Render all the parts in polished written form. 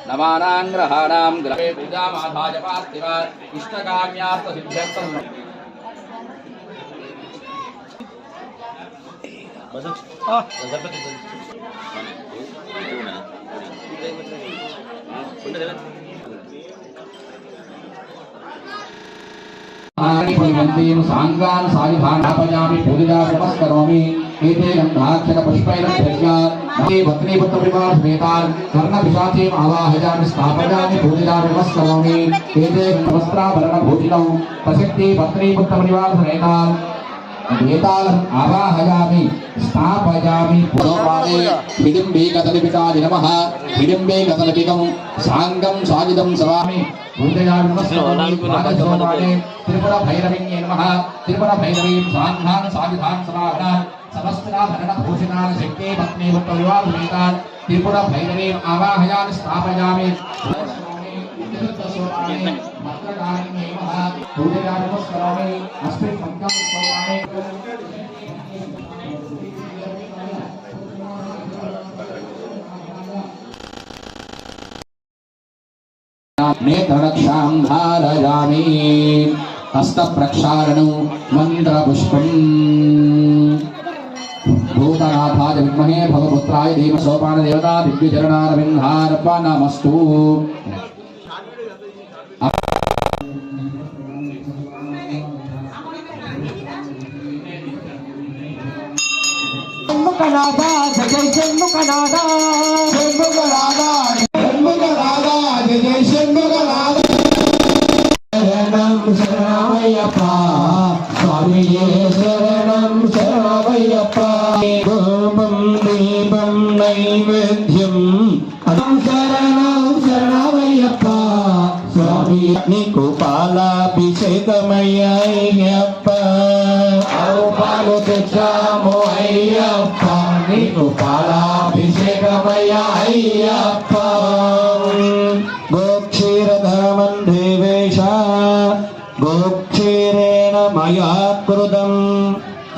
नवानां ग्रहाणां ग्रहे पूजामाधाय पार्थिव इष्टकाम्यार्थसिद्ध्यर्थं सांगान सायुधान स्थापयामि पूजा नमस्करोमि एते गन्धाक्षत पुष्पैः भक्ति पुत्र परिवार समेतान् कर्ण पिशाचीम् आवाहयामि स्थापयामि पूजा नमस्करोमि एते वस्त्राभरण भूषितौ प्रसिद्धि पत्नी पुत्र परिवार समेतान् एतान् आवाहयामि स्थापयामि पुरोपादे हिडिम्बे कदलिपिकाय नमः हिडिम्बे कदलिपिकं सांगं साजिदं सवामि पूजयामि नमस्करोमि त्रिपुरा भैरविन्ये नमः त्रिपुरा भैरवीं सांघान साजिधान सवाहना समस्तना भरण भूषितान शक्ति पत्नी पुत्र विवाह समेतान् त्रिपुरा भैरवीं आवाहयामि स्थापयामि मंत्रकारिण्ये नमः पूजयामि नमस्करोमि अस्मिन् मंत्रं स्तोत्रामि नेत्ररक्षां धारयामि हस्तप्रक्षालनं मन्त्रपुष्पम् भूतनाथाय विद्महे भवपुत्राय धीमहि सोपानदेवता दिव्यचरणारविन्दार्पणमस्तु षण्मुखनादा जय षण्मुखनादा षण्मुखनादा षण्मुखनादा जय षण्मुखनादा शरणं शरणमय्यप्पा स्वामिये शरणं शरणमय्यप्पा धूपं दीपं नैवेद्यं शरणं शरणमय्यप्पा स्वामी निकुपालाभिषेकमय्यप्पा औपालो తెచ్చాము అయ్యప్ప నీకు పాలాభిషేకమయ్య అయ్యప్ప గోక్షీరధామం దేవేశ గోక్షీరేణ మయా కృతం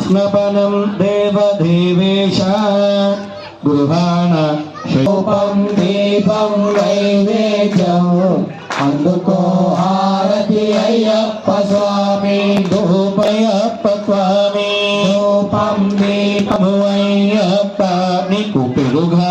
స్నపనం దేవదేవేశ గృహాణ శోపం దీపం నైవేద్యం అందుకో హారతి అయ్యప్ప స్వామి ధూపయ్యప్ప స్వామి ధూపం దీపము అయ్యప్ప నీకు పెరుగా